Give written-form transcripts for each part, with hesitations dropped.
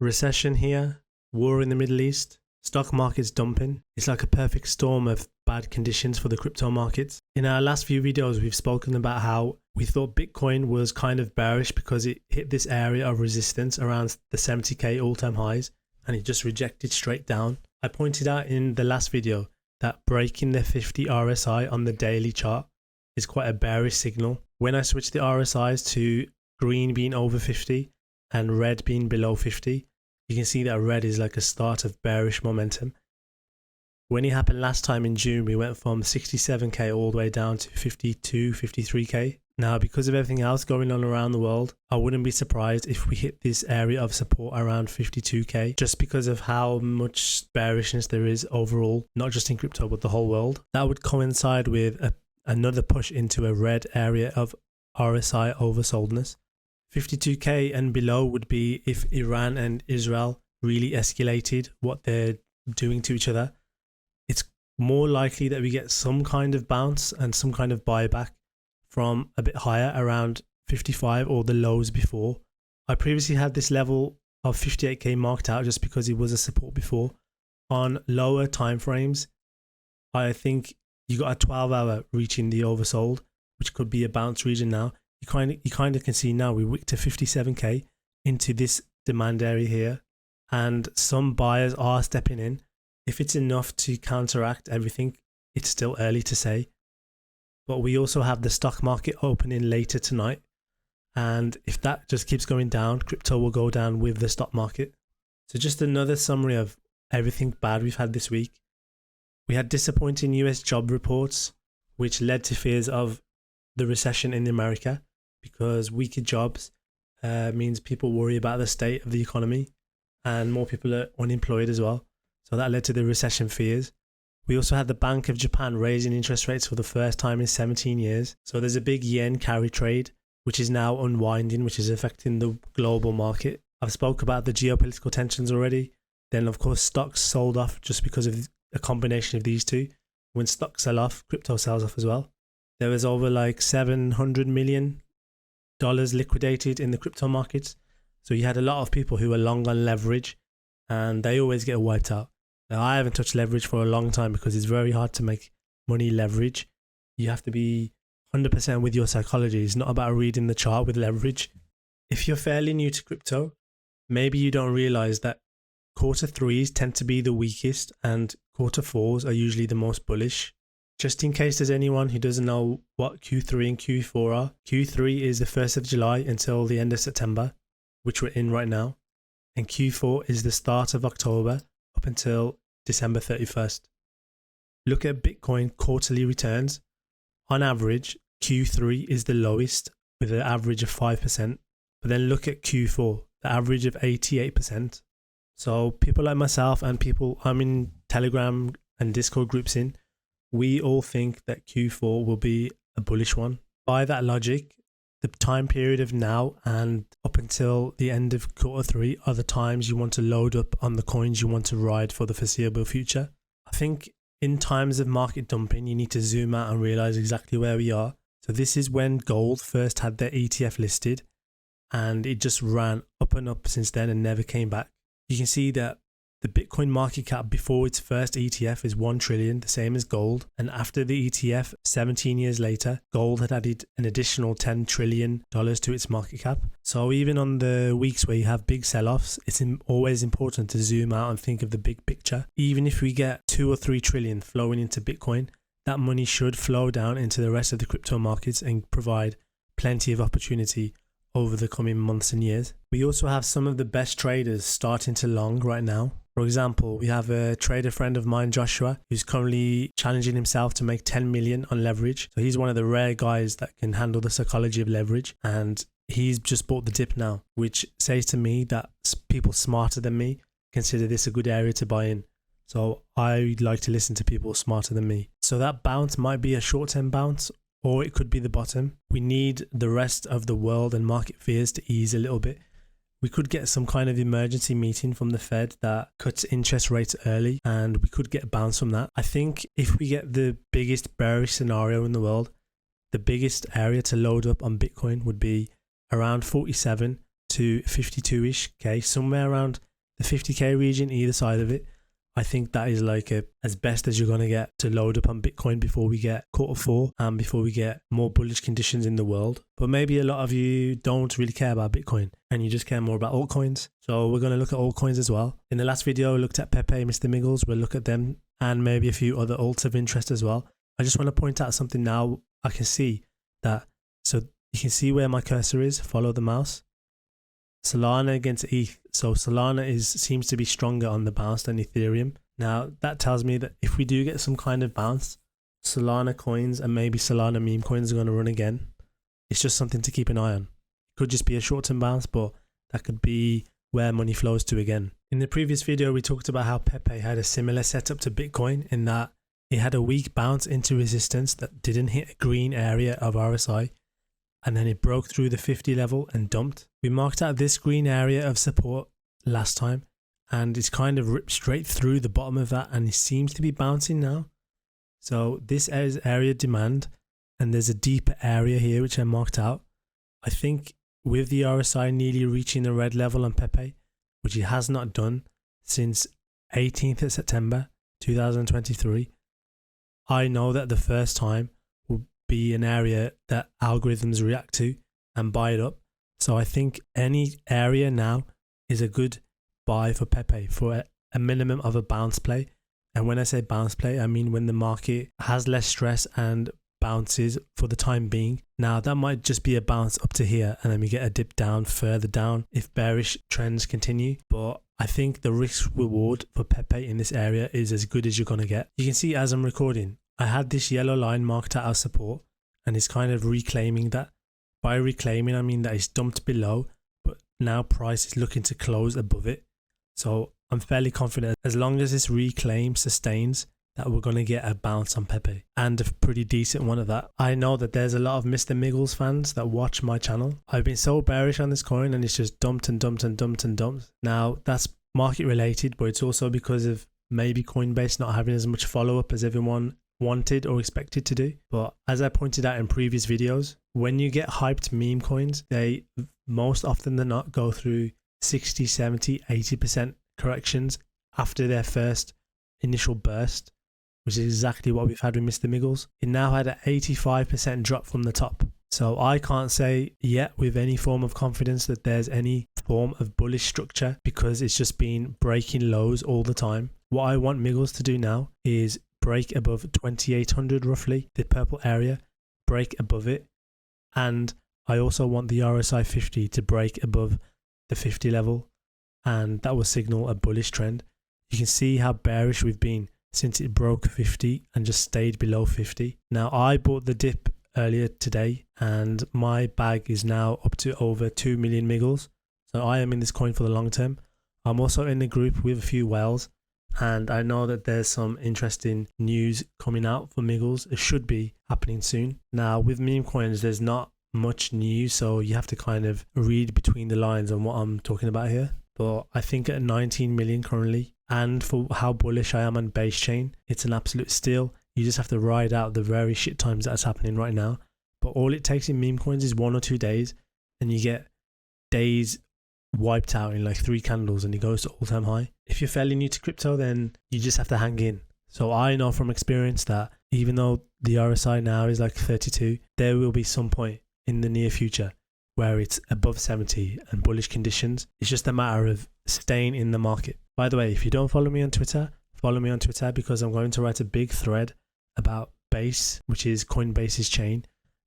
Recession here, war in the Middle East, stock markets dumping. It's like a perfect storm of bad conditions for the crypto markets. In our last few videos, we've spoken about how we thought Bitcoin was kind of bearish because it hit this area of resistance around the 70k all-time highs and it just rejected straight down. I pointed out in the last video that breaking the 50 RSI on the daily chart is quite a bearish signal. When I switched the RSIs to green being over 50 and red being below 50, you can see that red is like a start of bearish momentum. When it happened last time in June, we went from 67k all the way down to 52, 53k. Now, because of everything else going on around the world, I wouldn't be surprised if we hit this area of support around 52k, just because of how much bearishness there is overall, not just in crypto, but the whole world. That would coincide with another push into a red area of RSI oversoldness. 52k and below would be if Iran and Israel really escalated what they're doing to each other. It's more likely that we get some kind of bounce and some kind of buyback from a bit higher around 55 or the lows before. I previously had this level of 58k marked out just because it was a support before. On lower time frames, I think you got a 12-hour reaching the oversold, which could be a bounce region now. You kind of can see now we wicked to 57k into this demand area here, and some buyers are stepping in. If it's enough to counteract everything, it's still early to say. But we also have the stock market opening later tonight, and if that just keeps going down, crypto will go down with the stock market. So just another summary of everything bad we've had this week. We had disappointing US job reports, which led to fears of the recession in America, because weaker jobs means people worry about the state of the economy and more people are unemployed as well. So that led to the recession fears. We also had the Bank of Japan raising interest rates for the first time in 17 years. So there's a big yen carry trade, which is now unwinding, which is affecting the global market. I've spoke about the geopolitical tensions already. Then of course stocks sold off just because of a combination of these two. When stocks sell off, crypto sells off as well. There was over like $700 million liquidated in the crypto markets. So you had a lot of people who were long on leverage and they always get wiped out. Now, I haven't touched leverage for a long time because it's very hard to make money leverage. You have to be 100% with your psychology. It's not about reading the chart with leverage. If you're fairly new to crypto, maybe you don't realize that quarter threes tend to be the weakest and quarter fours are usually the most bullish. Just in case there's anyone who doesn't know what Q3 and Q4 are, Q3 is the 1st of July until the end of September, which we're in right now. And Q4 is the start of October up until December 31st. Look at Bitcoin quarterly returns. On average, Q3 is the lowest with an average of 5%. But then look at Q4, the average of 88%. So people like myself and people I'm in Telegram and Discord groups in, we all think that Q4 will be a bullish one. By that logic, the time period of now and up until the end of quarter three are the times you want to load up on the coins you want to ride for the foreseeable future. I think in times of market dumping, you need to zoom out and realize exactly where we are. So this is when gold first had their ETF listed and it just ran up and up since then and never came back. You can see that the Bitcoin market cap before its first ETF is 1 trillion, the same as gold. And after the ETF, 17 years later, gold had added an additional $10 trillion to its market cap. So even on the weeks where you have big sell-offs, it's always important to zoom out and think of the big picture. Even if we get 2 or 3 trillion flowing into Bitcoin, that money should flow down into the rest of the crypto markets and provide plenty of opportunity over the coming months and years. We also have some of the best traders starting to long right now. For example, we have a trader friend of mine, Joshua, who's currently challenging himself to make 10 million on leverage. So he's one of the rare guys that can handle the psychology of leverage. And he's just bought the dip now, which says to me that people smarter than me consider this a good area to buy in. So I like to listen to people smarter than me. So that bounce might be a short-term bounce, or it could be the bottom. We need the rest of the world and market fears to ease a little bit. We could get some kind of emergency meeting from the Fed that cuts interest rates early, and we could get a bounce from that. I think if we get the biggest bearish scenario in the world, the biggest area to load up on Bitcoin would be around 47 to 52-ish K, somewhere around the 50k region either side of it. I think that is like as best as you're going to get to load up on Bitcoin before we get Q4 and before we get more bullish conditions in the world. But maybe a lot of you don't really care about Bitcoin and you just care more about altcoins. So we're going to look at altcoins as well. In the last video, we looked at Pepe, Mr Miggles. We'll look at them and maybe a few other alts of interest as well. I just want to point out something now. I can see that. So you can see where my cursor is. Follow the mouse. Solana against ETH. So Solana seems to be stronger on the bounce than Ethereum. Now that tells me that if we do get some kind of bounce, Solana coins and maybe Solana meme coins are going to run again. It's just something to keep an eye on. Could just be a short-term bounce, but that could be where money flows to again. In the previous video, we talked about how Pepe had a similar setup to Bitcoin in that it had a weak bounce into resistance that didn't hit a green area of RSI. And then it broke through the 50 level and dumped. We marked out this green area of support last time and it's kind of ripped straight through the bottom of that and it seems to be bouncing now. So this is area demand and there's a deeper area here which I marked out. I think with the RSI nearly reaching the red level on Pepe, which it has not done since 18th of September 2023, I know that the first time will be an area that algorithms react to and buy it up. So I think any area now is a good buy for Pepe for a minimum of a bounce play. And when I say bounce play, I mean when the market has less stress and bounces for the time being. Now that might just be a bounce up to here and then we get a dip down further down if bearish trends continue. But I think the risk reward for Pepe in this area is as good as you're going to get. You can see as I'm recording, I had this yellow line marked out as support and it's kind of reclaiming that. By reclaiming, I mean that it's dumped below, but now price is looking to close above it. So I'm fairly confident as long as this reclaim sustains that we're going to get a bounce on Pepe and a pretty decent one of that. I know that there's a lot of Mr Miggles fans that watch my channel. I've been so bearish on this coin and it's just dumped and dumped and dumped and dumped. Now that's market related, but it's also because of maybe Coinbase not having as much follow up as everyone wanted or expected to do. But as I pointed out in previous videos, when you get hyped meme coins, they most often than not go through 60, 70, 80% corrections after their first initial burst, which is exactly what we've had with Mr Miggles. It now had an 85% drop from the top. So I can't say yet with any form of confidence that there's any form of bullish structure because it's just been breaking lows all the time. What I want Miggles to do now is break above 2800 roughly, the purple area, break above it. And I also want the RSI 50 to break above the 50 level. And that will signal a bullish trend. You can see how bearish we've been since it broke 50 and just stayed below 50. Now I bought the dip earlier today and my bag is now up to over 2 million Miggles. So I am in this coin for the long term. I'm also in the group with a few whales and I know that there's some interesting news coming out for Miggles. It should be happening soon. Now with meme coins there's not much news, so you have to kind of read between the lines on what I'm talking about here. But I think at 19 million currently, and for how bullish I am on base chain, it's an absolute steal. You just have to ride out the very shit times that's happening right now. But all it takes in meme coins is 1 or 2 days and you get days wiped out in like 3 candles and it goes to all-time high. If you're fairly new to crypto, then you just have to hang in. So I know from experience that even though the RSI now is like 32, there will be some point in the near future where it's above 70 and bullish conditions. It's just a matter of staying in the market. By the way, if you don't follow me on Twitter, follow me on Twitter because I'm going to write a big thread about Base, which is Coinbase's chain,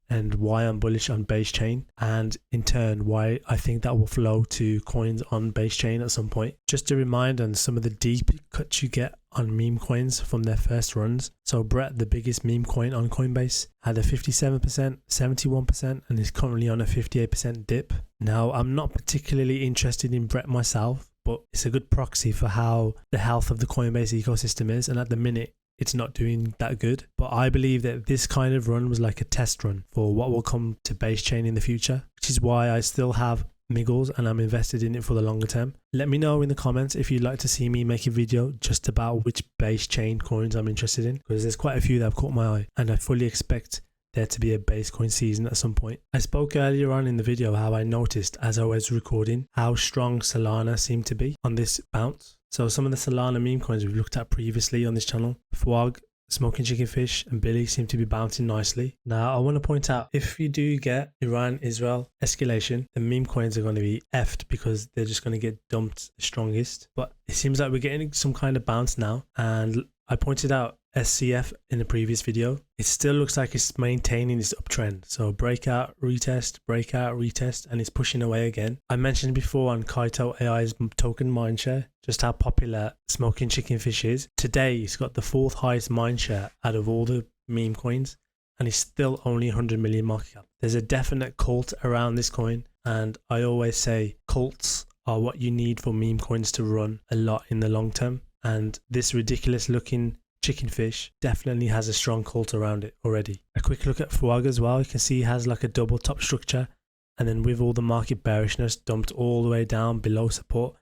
and why I'm bullish on Base chain, and in turn why I think that will flow to coins on Base chain at some point. Just a reminder on some of the deep cuts you get on meme coins from their first runs. So Brett, the biggest meme coin on Coinbase, had a 57%, 71% and is currently on a 58% dip. Now I'm not particularly interested in Brett myself, but it's a good proxy for how the health of the Coinbase ecosystem is, and at the minute it's not doing that good. But I believe that this kind of run was like a test run for what will come to Base chain in the future, which is why I still have Miggles and I'm invested in it for the longer term. Let me know in the comments if you'd like to see me make a video just about which Base chain coins I'm interested in, because there's quite a few that have caught my eye and I fully expect there to be a base coin season at some point. I spoke earlier on in the video how I noticed as I was recording how strong Solana seemed to be on this bounce. So some of the Solana meme coins we've looked at previously on this channel, Fwag, Smoking Chicken Fish and Billy seem to be bouncing nicely. Now I want to point out, if you do get Iran-Israel escalation, the meme coins are going to be effed because they're just going to get dumped the strongest. But it seems like we're getting some kind of bounce now, and I pointed out SCF in the previous video. It still looks like it's maintaining this uptrend. So breakout, retest, and it's pushing away again. I mentioned before on Kaito AI's token mindshare just how popular Smoking Chicken Fish is. Today it's got the 4th highest mindshare out of all the meme coins, and it's still only 100 million market cap. There's a definite cult around this coin, and I always say cults are what you need for meme coins to run a lot in the long term. And this ridiculous looking chicken fish definitely has a strong cult around it already. A quick look at Fwag as well. You can see it has like a double top structure, and then with all the market bearishness dumped all the way down below support,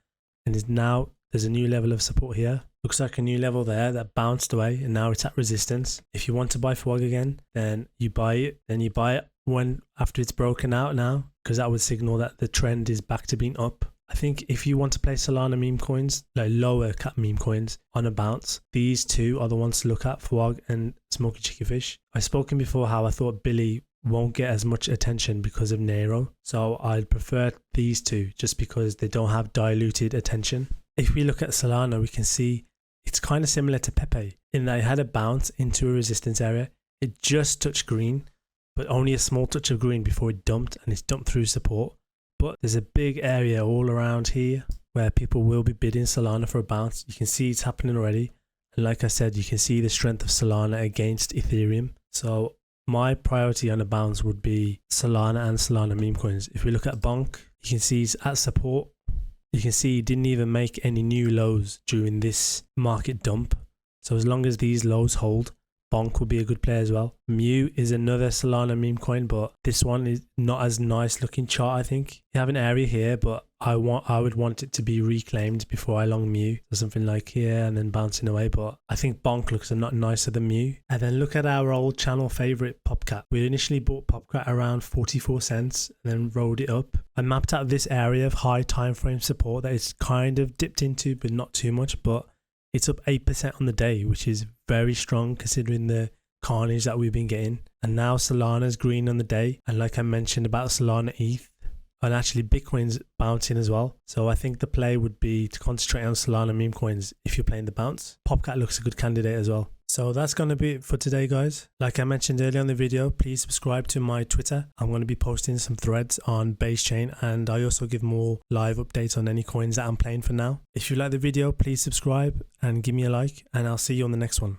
and is now there's a new level of support here. Looks like a new level there that bounced away, and now it's at resistance. If you want to buy Fwag again, then you buy it. Then you buy it when after it's broken out now, because that would signal that the trend is back to being up. I think if you want to play Solana meme coins, like lower cap meme coins on a bounce, these two are the ones to look at, Fwag and Smoky Chicken Fish. I've spoken before how I thought Billy won't get as much attention because of Nero, so I'd prefer these two just because they don't have diluted attention. If we look at Solana, we can see it's kind of similar to Pepe in that it had a bounce into a resistance area. It just touched green, but only a small touch of green before it dumped, and it's dumped through support. But there's a big area all around here where people will be bidding Solana for a bounce. You can see it's happening already. And like I said, you can see the strength of Solana against Ethereum. So my priority on a bounce would be Solana and Solana meme coins. If we look at Bonk, you can see it's at support. You can see it didn't even make any new lows during this market dump. So as long as these lows hold, Bonk will be a good play as well. Mew is another Solana meme coin, but this one is not as nice looking chart, I think. You have an area here, but I would want it to be reclaimed before I long Mew. So something like here and then bouncing away, but I think Bonk looks a lot nicer than Mew. And then look at our old channel favorite Popcat. We initially bought Popcat around 44 cents and then rolled it up. I mapped out this area of high time frame support that it's kind of dipped into, but not too much, but it's up 8% on the day, which is very strong considering the carnage that we've been getting. And now Solana's green on the day. And like I mentioned about Solana ETH, and actually Bitcoin's bouncing as well. So I think the play would be to concentrate on Solana meme coins if you're playing the bounce. Popcat looks a good candidate as well. So that's going to be it for today, guys. Like I mentioned earlier in the video, please subscribe to my Twitter. I'm going to be posting some threads on base chain, and I also give more live updates on any coins that I'm playing for now. If you like the video, please subscribe and give me a like, and I'll see you on the next one.